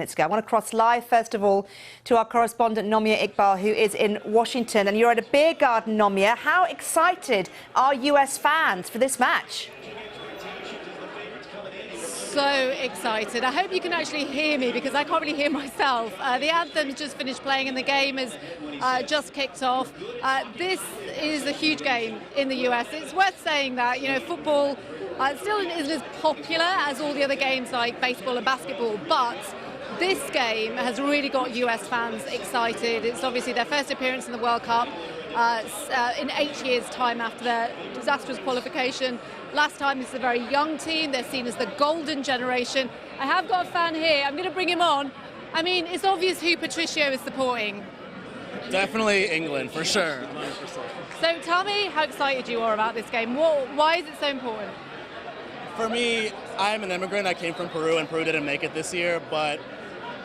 I want to cross live, first of all, to our correspondent Nomia Iqbal, who is in Washington. And you're at a beer garden, Nomia. How excited are US fans for this match? So excited. I hope you can actually hear me because I can't really hear myself. The anthem's just finished playing and the game has just kicked off. This is a huge game in the US. It's worth saying that, football still isn't as popular as all the other games like baseball and basketball, but this game has really got US fans excited. It's obviously their first appearance in the World Cup in 8 years' time after their disastrous qualification. Last time, this is a very young team. They're seen as the golden generation. I have got a fan here. I'm going to bring him on. I mean, it's obvious who Patricio is supporting. Definitely England, for sure. 100%. So tell me how excited you are about this game. Why is it so important? For me, I'm an immigrant. I came from Peru, and Peru didn't make it this year, but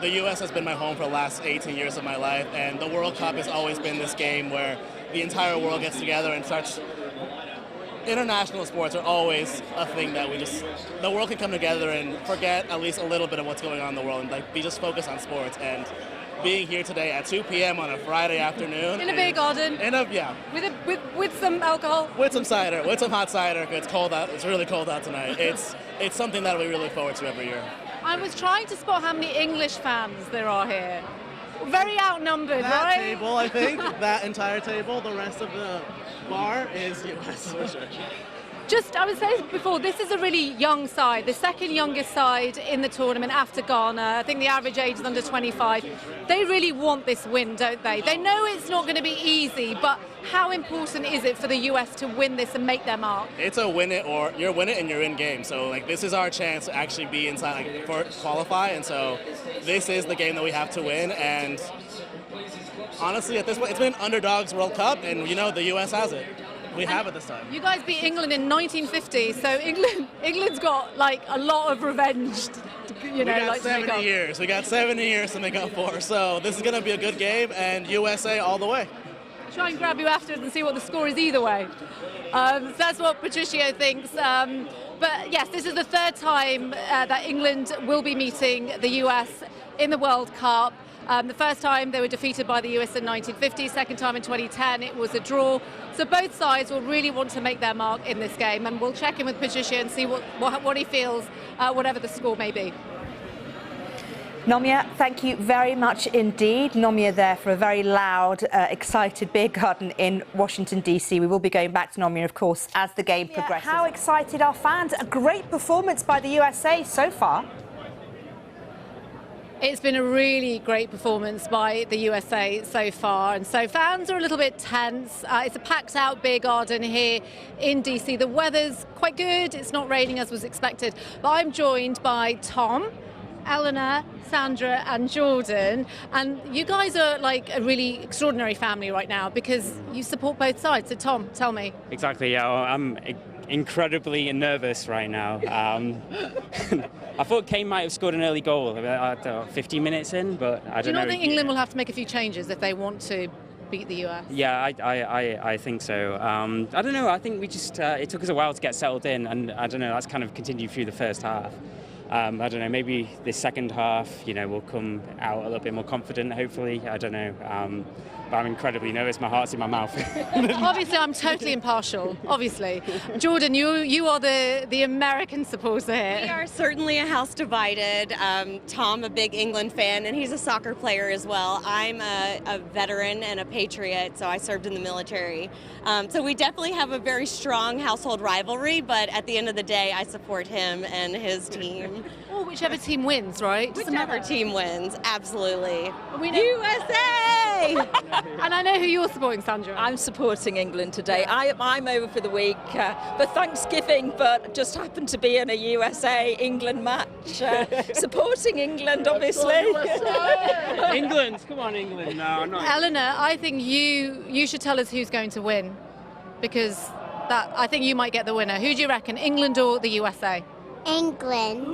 the U.S. has been my home for the last 18 years of my life, and the World Cup has always been this game where the entire world gets together and starts. International sports are always a thing that the world can come together and forget at least a little bit of what's going on in the world and be just focused on sports. And being here today at 2 p.m. on a Friday afternoon. In a beer garden. Yeah. With some alcohol. With some cider, with some hot cider. It's cold out. It's really cold out tonight. It's something that we really look forward to every year. I was trying to spot how many English fans there are here. Very outnumbered, that right? Table, I think, that entire table, the rest of the bar is US for sure. I was saying before, this is a really young side, the second youngest side in the tournament after Ghana. I think the average age is under 25. They really want this win, don't they? They know it's not going to be easy, but how important is it for the US to win this and make their mark? It's a win it or you're win it and you're in game. So this is our chance to actually be inside, for qualify, and so this is the game that we have to win. And honestly, at this point, it's been underdogs World Cup, and the US has it. We have it this time. You guys beat England in 1950, so England's got a lot of revenge. We got 70 years. We got 70 years to make up for. So this is going to be a good game, and USA all the way. Try and grab you afterwards and see what the score is either way. So that's what Patricio thinks. But yes, this is the third time that England will be meeting the US in the World Cup. The first time they were defeated by the US in 1950, second time in 2010 it was a draw. So both sides will really want to make their mark in this game, and we'll check in with Patricio and see what he feels, whatever the score may be. Nomia, thank you very much indeed. Nomia there for a very loud, excited beer garden in Washington, D.C. We will be going back to Nomia, of course, as the game progresses. How excited are fans? A great performance by the USA so far. It's been a really great performance by the USA so far, and so fans are a little bit tense. It's a packed out beer garden here in DC. The weather's quite good, it's not raining as was expected, but I'm joined by Tom, Eleanor, Sandra and Jordan, and you guys are like a really extraordinary family right now because you support both sides. So Tom, tell me. Exactly, yeah, I'm incredibly nervous right now. I thought Kane might have scored an early goal 15 minutes in, but I don't know. Do you not think England will have to make a few changes if they want to beat the US? Yeah, I think so. I don't know, I think we just, it took us a while to get settled in, and I don't know, that's kind of continued through the first half. I don't know, maybe this second half, we'll come out a little bit more confident, hopefully. I don't know. But I'm incredibly nervous. My heart's in my mouth. Obviously, I'm totally impartial, obviously. Jordan, you are the American supporter here. We are certainly a house divided. Tom, a big England fan, and he's a soccer player as well. I'm a veteran and a patriot, so I served in the military. So we definitely have a very strong household rivalry, but at the end of the day, I support him and his team. Or whichever team wins, right? Whichever team wins, absolutely. USA! And I know who you're supporting, Sandra. I'm supporting England today. I'm over for the week for Thanksgiving, but just happened to be in a USA-England match. Supporting England, obviously. England, come on, England. No, I'm not. Eleanor, I think you should tell us who's going to win, because I think you might get the winner. Who do you reckon, England or the USA? England.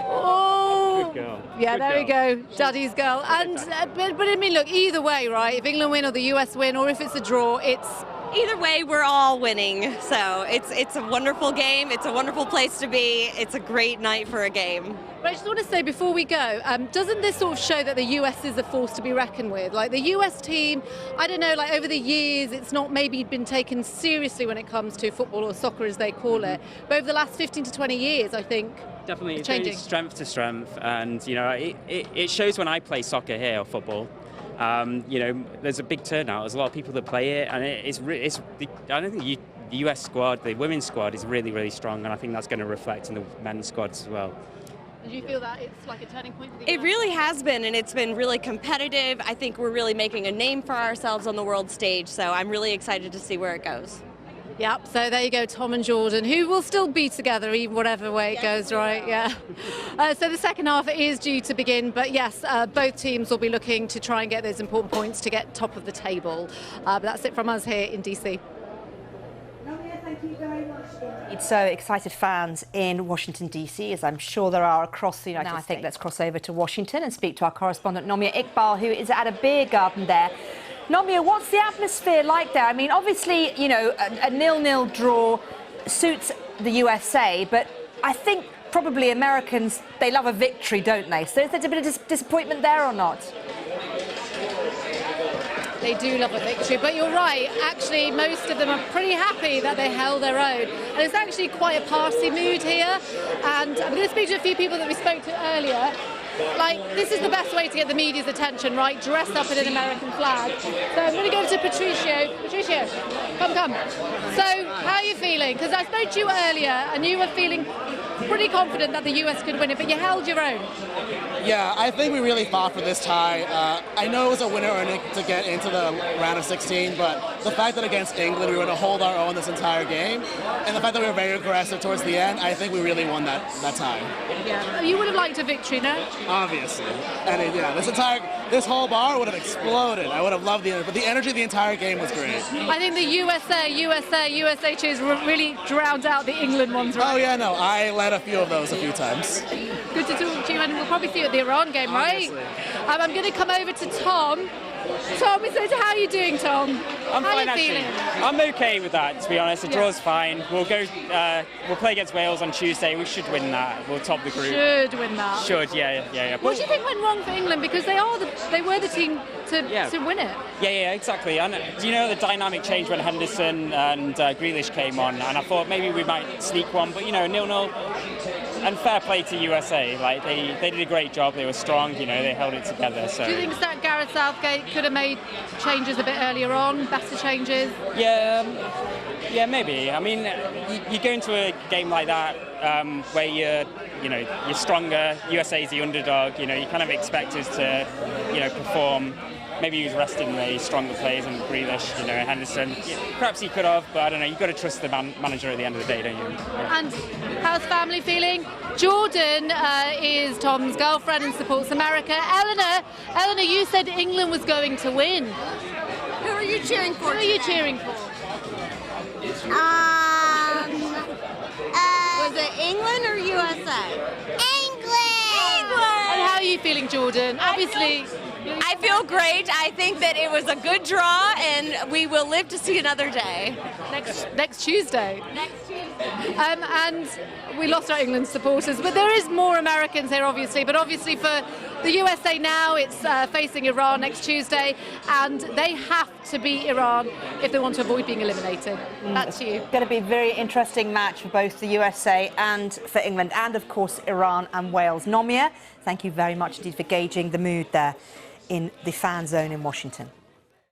Oh, good girl. Yeah, good there girl. we go, Daddy's girl. And but I mean, look, either way, right? If England win or the US win, or if it's a draw, it's Either way, we're all winning. So it's a wonderful game. It's a wonderful place to be. It's a great night for a game. But I just want to say before we go, doesn't this sort of show that the US is a force to be reckoned with? Like the US team, I don't know, like over the years, it's not maybe been taken seriously when it comes to football or soccer as they call it. But over the last 15 to 20 years, I think Definitely, it's changing. It's strength to strength, and you know, it shows when I play soccer here or football. You know, there's a big turnout. There's a lot of people that play it, and I don't think the US squad, the women's squad, is really, really strong, and I think that's going to reflect in the men's squads as well. Do you feel that it's like a turning point for the It really has been, and it's been really competitive. I think we're really making a name for ourselves on the world stage, so I'm really excited to see where it goes. Yep, so there you go, Tom and Jordan, who will still be together even whatever way it goes, right? Yeah. So the second half is due to begin, but yes, both teams will be looking to try and get those important points to get top of the table. But that's it from us here in DC. Thank you very much. It's so excited fans in Washington, D.C., as I'm sure there are across the United States. Now I think let's cross over to Washington and speak to our correspondent, Nomia Iqbal, who is at a beer garden there. Nomia, what's the atmosphere like there? I mean, obviously, you know, a 0-0 draw suits the USA, but I think probably Americans, they love a victory, don't they? So is there a bit of disappointment there or not? They do love a victory, but you're right, actually most of them are pretty happy that they held their own. And it's actually quite a party mood here, and I'm going to speak to a few people that we spoke to earlier. Like, this is the best way to get the media's attention, right? Dressed up in an American flag. So I'm going to go to Patricio. Patricio, come. So, how are you feeling? Because I spoke to you earlier, and you were feeling pretty confident that the US could win it, but you held your own. Yeah, I think we really fought for this tie. I know it was a winner earning to get into the round of 16, but the fact that against England we were going to hold our own this entire game, and the fact that we were very aggressive towards the end, I think we really won that tie. Yeah, you would have liked a victory, no? Obviously. And this whole bar would have exploded. I would have loved the energy, but the energy of the entire game was great. I think the USA cheers really drowned out the England ones, right? Oh yeah, no, I led a few of those a few times. Good to talk to you, and we'll probably see you at the Iran game, right? I'm going to come over to Tom. Tom, so how are you doing, Tom? I'm how fine, are you feeling? I'm okay with that, to be honest. The draw's fine. We'll play against Wales on Tuesday. We should win that. We'll top the group. Should win that. Should, yeah. What do you think went wrong for England? Because they were the team to win it. Yeah, exactly. And do you know the dynamic change when Henderson and Grealish came on? And I thought maybe we might sneak one, but you know, 0-0. And fair play to USA. Like they did a great job. They were strong. You know, they held it together. So. Do you think that Gareth Southgate could have made changes a bit earlier on, better changes? Yeah, maybe. I mean, you go into a game like that where you're stronger. USA is the underdog. You know, you kind of expect us to, perform. Maybe he was resting the stronger players and Grealish, Henderson. Yeah, perhaps he could have, but I don't know. You've got to trust the manager at the end of the day, don't you? Yeah. And how's family feeling? Jordan is Tom's girlfriend and supports America. Eleanor, you said England was going to win. Who are you cheering for? Who are you cheering for? Was it England or USA? England! And how are you feeling, Jordan? Obviously. I feel great. I think that it was a good draw, and we will live to see another day. Next Tuesday. And we lost our England supporters, but there is more Americans here, obviously. But obviously for the USA now, it's facing Iran next Tuesday, and they have to beat Iran if they want to avoid being eliminated. That's you. It's going to be a very interesting match for both the USA and for England, and of course Iran and Wales. Nomia, thank you very much indeed for gauging the mood there in the fan zone in Washington.